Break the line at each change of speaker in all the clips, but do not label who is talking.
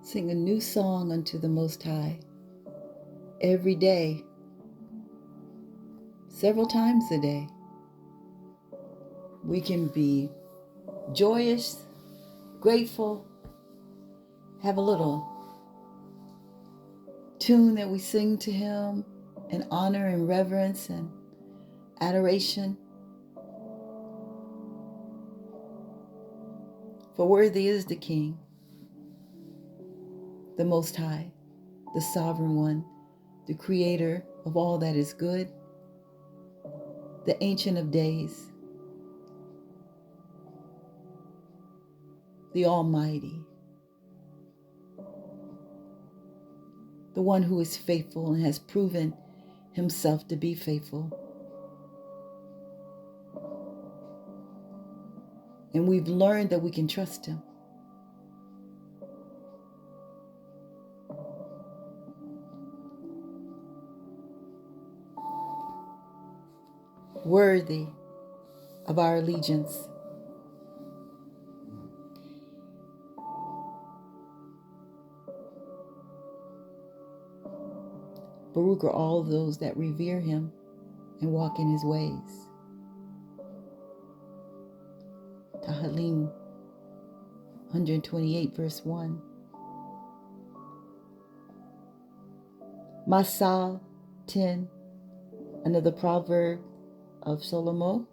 Sing a new song unto the Most High every day, several times a day. We can be joyous, grateful, have a little tune that we sing to Him in honor and reverence and adoration. For worthy is the King, the Most High, the Sovereign One, the Creator of all that is good, the Ancient of Days, the Almighty, the one who is faithful and has proven Himself to be faithful. And we've learned that we can trust Him. Worthy of our allegiance. Baruch are all those that revere Him and walk in His ways. Tahalim 128 verse 1. Mashal 10, another proverb of Solomon,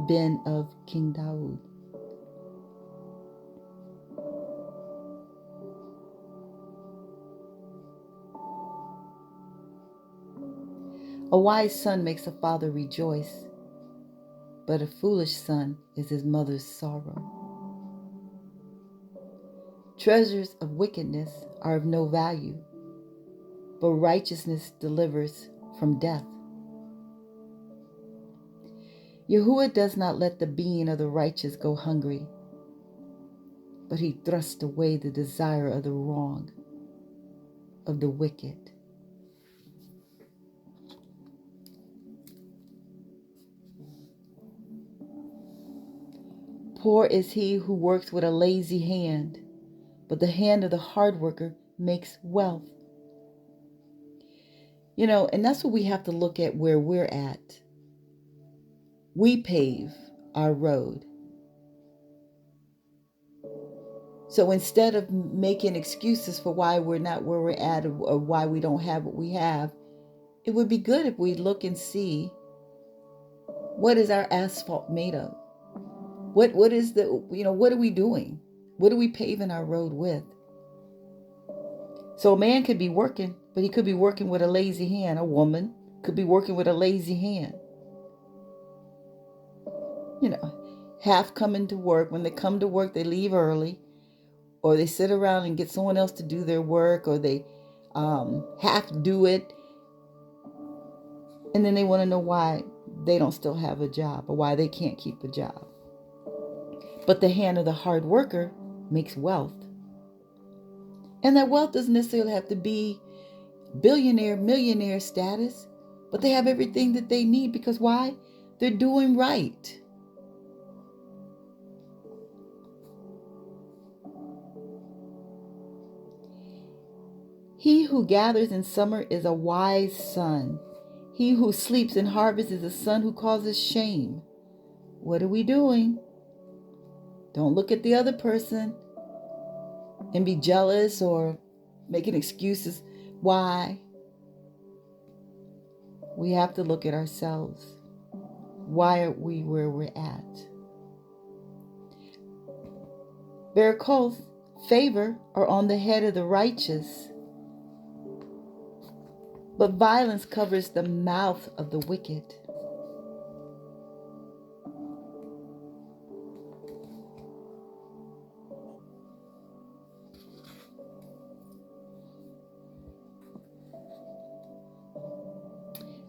ben of King Daud. A wise son makes a father rejoice, but a foolish son is his mother's sorrow. Treasures of wickedness are of no value, but righteousness delivers from death. Yahuah does not let the being of the righteous go hungry, but He thrusts away the desire of the wrong of the wicked. Poor is he who works with a lazy hand, but the hand of the hard worker makes wealth. And that's what we have to look at where we're at. We pave our road. So instead of making excuses for why we're not where we're at or why we don't have what we have, it would be good if we look and see, what is our asphalt made of? What is what are we doing? What are we paving our road with? So a man could be working, but he could be working with a lazy hand. A woman could be working with a lazy hand. Half coming to work. When they come to work, they leave early, or they sit around and get someone else to do their work, or they half do it. And then they want to know why they don't still have a job or why they can't keep a job. But the hand of the hard worker makes wealth. And that wealth doesn't necessarily have to be billionaire, millionaire status, but they have everything that they need because why? They're doing right. He who gathers in summer is a wise son. He who sleeps in harvest is a son who causes shame. What are we doing? Don't look at the other person and be jealous or making excuses. Why? We have to look at ourselves. Why are we where we're at? Miracles, favor are on the head of the righteous, but violence covers the mouth of the wicked.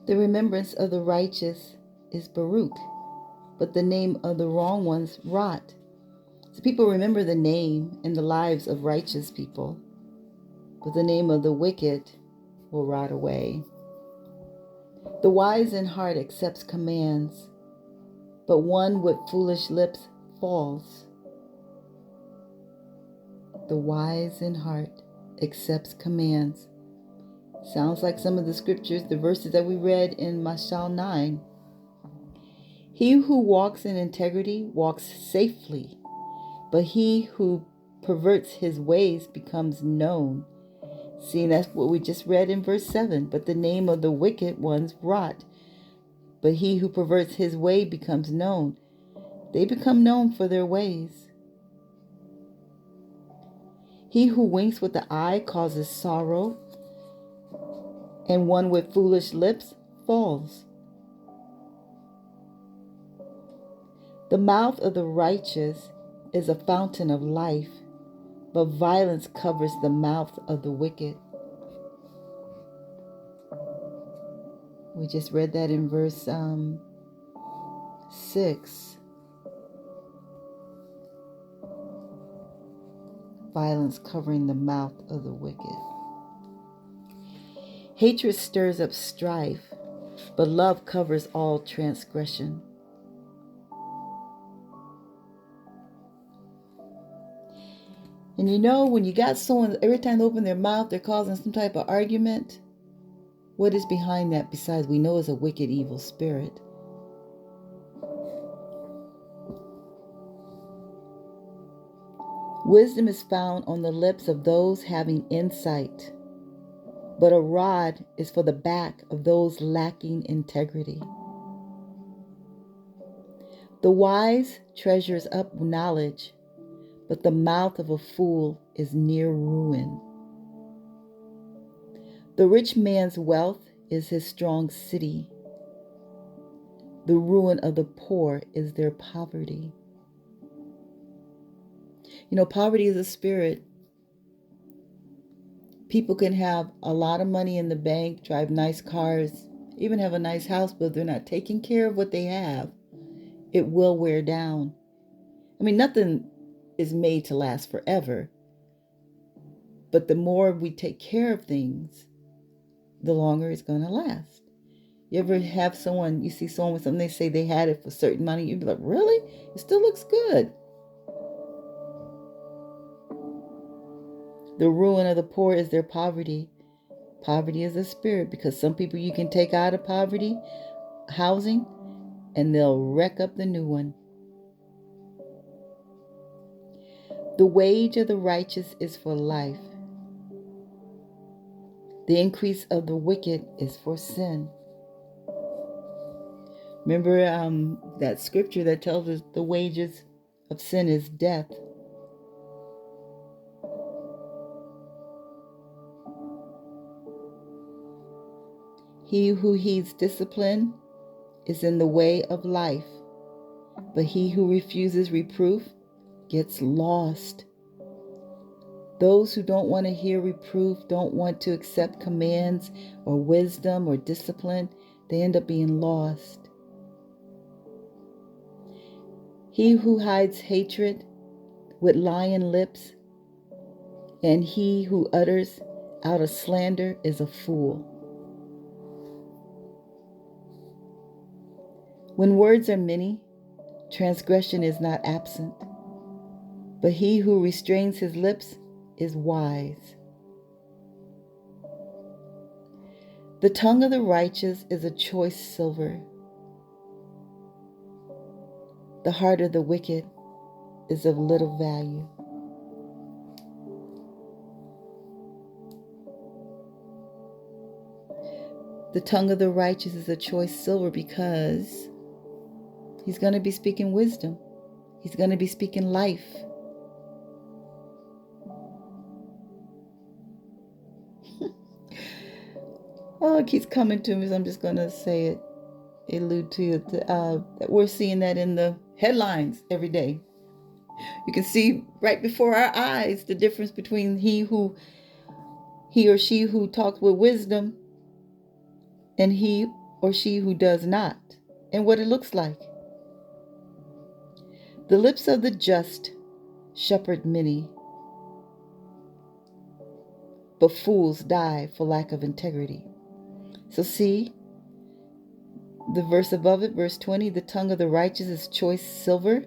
The remembrance of the righteous is Baruch, but the name of the wrong ones rot. So people remember the name and the lives of righteous people, but the name of the wicked will rot away. The wise in heart accepts commands, but one with foolish lips falls. the wise in heart accepts commands. Sounds like some of the scriptures, the verses that we read in Mashal 9. He who walks in integrity walks safely, but he who perverts his ways becomes known. See, that's what we just read in verse 7. But the name of the wicked ones rot, but he who perverts his way becomes known. They become known for their ways. He who winks with the eye causes sorrow, and one with foolish lips falls. The mouth of the righteous is a fountain of life, but violence covers the mouth of the wicked. We just read that in verse 6. Violence covering the mouth of the wicked. Hatred stirs up strife, but love covers all transgression. And you know, when you got someone, every time they open their mouth, they're causing some type of argument. What is behind that besides we know it's a wicked, evil spirit? Wisdom is found on the lips of those having insight, but a rod is for the back of those lacking integrity. The wise treasures up knowledge, but the mouth of a fool is near ruin. The rich man's wealth is his strong city. The ruin of the poor is their poverty. You know, poverty is a spirit. People can have a lot of money in the bank, drive nice cars, even have a nice house, but if they're not taking care of what they have, it will wear down. I mean, nothing is made to last forever. But the more we take care of things, the longer it's going to last. You ever have someone, you see someone with something, they say they had it for certain money, you'd be like, really? It still looks good. The ruin of the poor is their poverty. Poverty is a spirit, because some people you can take out of poverty, housing, and they'll wreck up the new one. The wage of the righteous is for life. The increase of the wicked is for sin. Remember that scripture that tells us the wages of sin is death. He who heeds discipline is in the way of life, but he who refuses reproof gets lost. Those who don't want to hear reproof, don't want to accept commands or wisdom or discipline, they end up being lost. He who hides hatred with lying lips, and he who utters out a slander is a fool. When words are many, transgression is not absent, but he who restrains his lips is wise. The tongue of the righteous is a choice silver. The heart of the wicked is of little value. The tongue of the righteous is a choice silver, because he's going to be speaking wisdom. He's going to be speaking life. Oh, it keeps coming to me, so I'm just going to say it, allude to it. That we're seeing that in the headlines every day. You can see right before our eyes the difference between he or she who talks with wisdom and he or she who does not, and what it looks like. The lips of the just shepherd many, but fools die for lack of integrity. So see, the verse above it, verse 20, the tongue of the righteous is choice silver,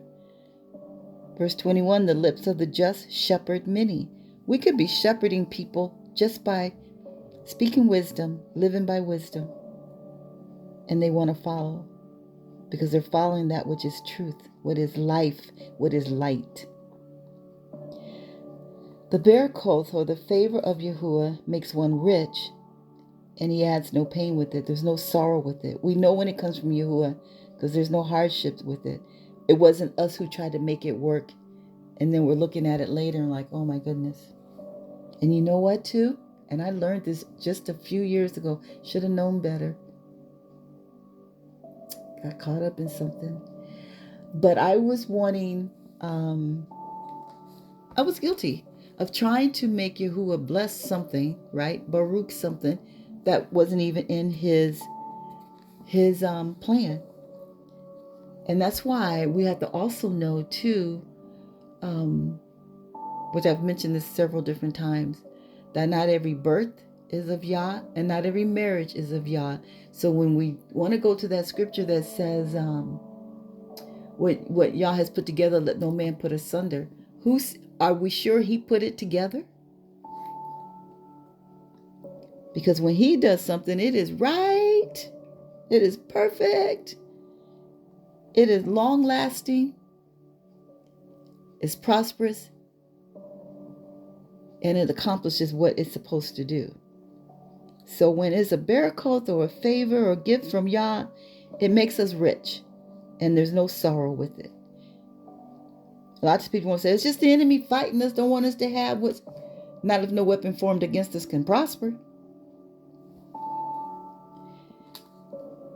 Verse 21, the lips of the just shepherd many. We could be shepherding people just by speaking wisdom, living by wisdom. And they want to follow because they're following that which is truth, what is life, what is light. The berakoth, or the favor of Yahuah, makes one rich, and he adds no pain with it. There's no sorrow with it. We know when it comes from Yahuah because there's no hardships with it. It wasn't us who tried to make it work, and then we're looking at it later and like, oh my goodness. And you know what too? And I learned this just a few years ago. Should have known better. Got caught up in something. But I was wanting, I was guilty of trying to make Yahuah bless something, right? Baruch something that wasn't even in his plan. And that's why we have to also know too, which I've mentioned this several different times, that not every birth is of Yah and not every marriage is of Yah. So when we want to go to that scripture that says, what Yah has put together, let no man put asunder. Are we sure he put it together? Because when he does something, it is right. It is perfect. It is long lasting. It's prosperous. And it accomplishes what it's supposed to do. So when it's a berakoth or a favor or gift from Yah, it makes us rich. And there's no sorrow with it. Lots of people want to say, it's just the enemy fighting us, don't want us to have what's, not if no weapon formed against us can prosper.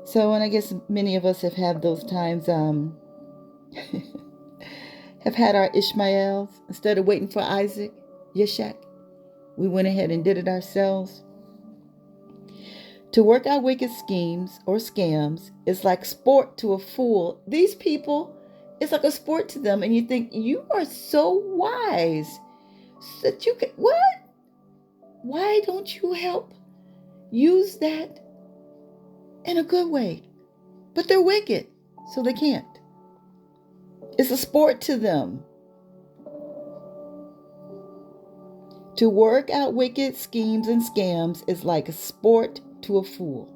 So, and I guess many of us have had those times, have had our Ishmaels. Instead of waiting for Isaac, Yeshak, we went ahead and did it ourselves. To work out wicked schemes or scams is like sport to a fool. These people, it's like a sport to them. And you think, you are so wise that you can, what? Why don't you help use that in a good way? But they're wicked, so they can't. It's a sport to them. To work out wicked schemes and scams is like a sport to a fool.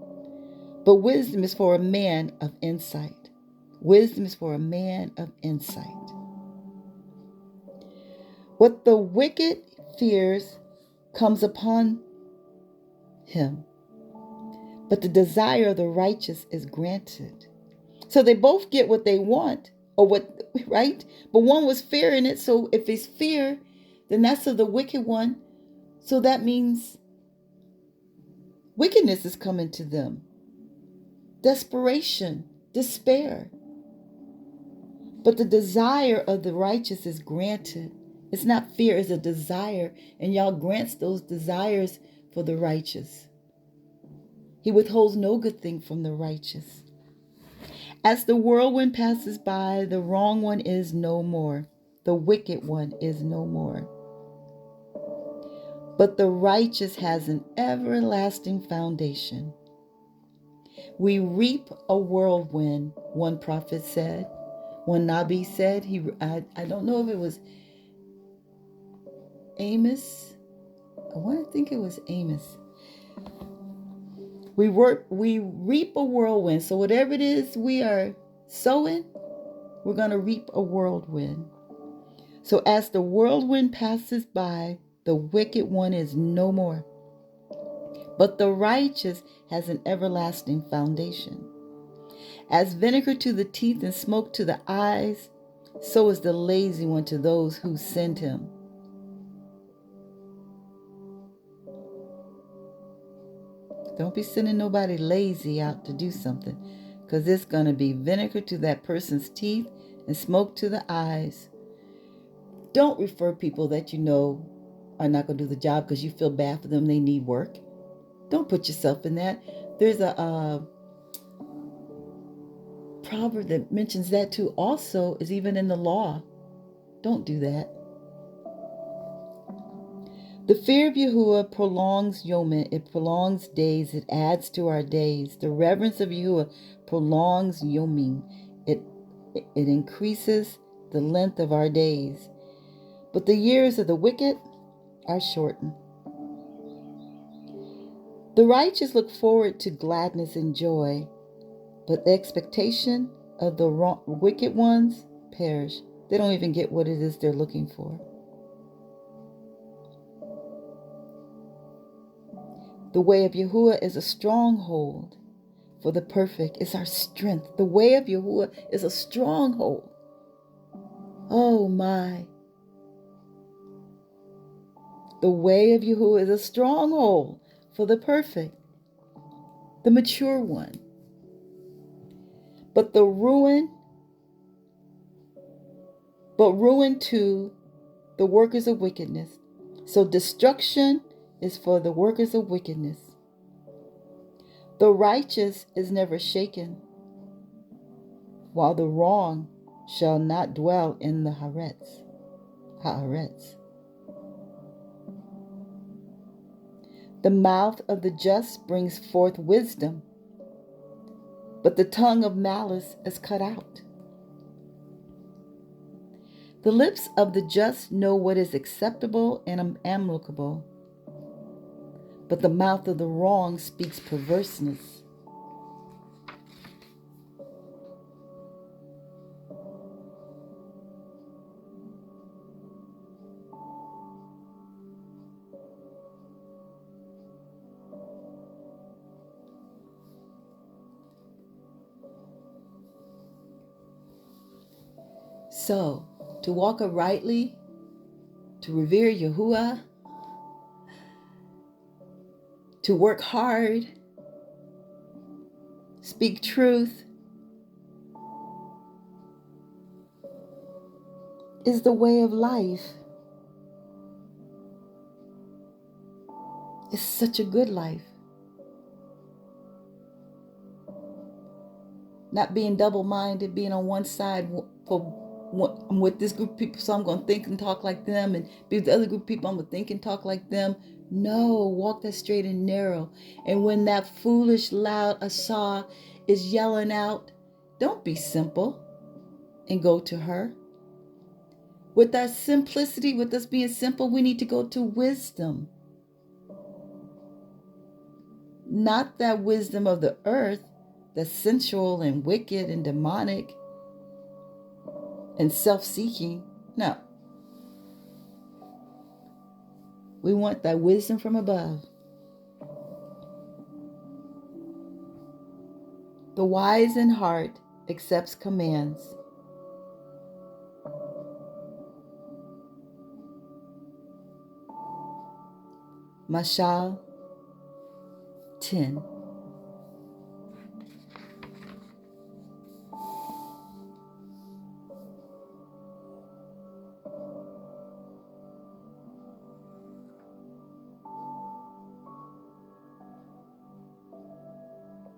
But wisdom is for a man of insight. Wisdom is for a man of insight. What the wicked fears comes upon him, but the desire of the righteous is granted. So they both get what they want, or what, right? But one was fear in it, so if it's fear, then that's of the wicked one. So that means wickedness is coming to them. Desperation, despair. But the desire of the righteous is granted. It's not fear, it's a desire. And Yah grants those desires for the righteous. He withholds no good thing from the righteous. As the whirlwind passes by, the wrong one is no more. The wicked one is no more. But the righteous has an everlasting foundation. We reap a whirlwind, one prophet said. One Nabi said, I don't know if it was Amos. I want to think it was Amos. We reap a whirlwind. So whatever it is we are sowing, we're going to reap a whirlwind. So as the whirlwind passes by, the wicked one is no more. But the righteous has an everlasting foundation. As vinegar to the teeth and smoke to the eyes, so is the lazy one to those who send him. Don't be sending nobody lazy out to do something, because it's going to be vinegar to that person's teeth and smoke to the eyes. Don't refer people that you know are not going to do the job because you feel bad for them, they need work. Don't put yourself in that. There's a proverb that mentions that too. Also, is even in the law. Don't do that. The fear of Yahuah prolongs Yomim. It prolongs days. It adds to our days. The reverence of Yahuah prolongs Yomim. It increases the length of our days, but the years of the wicked are shortened. The righteous look forward to gladness and joy, but the expectation of the wicked ones perish. They don't even get what it is they're looking for. The way of Yahuah is a stronghold for the perfect. It's our strength. The way of Yahuah is a stronghold. Oh my. The way of Yahuah is a stronghold for the perfect, the mature one. But ruin to the workers of wickedness. So destruction is for the workers of wickedness. The righteous is never shaken, while the wrong shall not dwell in the Haaretz. The mouth of the just brings forth wisdom, but the tongue of malice is cut out. The lips of the just know what is acceptable and amicable, but the mouth of the wrong speaks perverseness. So, to walk uprightly, to revere Yahuah, to work hard, speak truth, is the way of life. It's such a good life. Not being double-minded, being on one side I'm with this group of people, so I'm going to think and talk like them, and be with the other group of people, I'm going to think and talk like them. No, walk that straight and narrow. And when that foolish, loud Asah is yelling out, don't be simple and go to her. With that simplicity, with us being simple, we need to go to wisdom. Not that wisdom of the earth that's sensual and wicked and demonic and self-seeking. No. We want that wisdom from above. The wise in heart accepts commands. Mashal 10.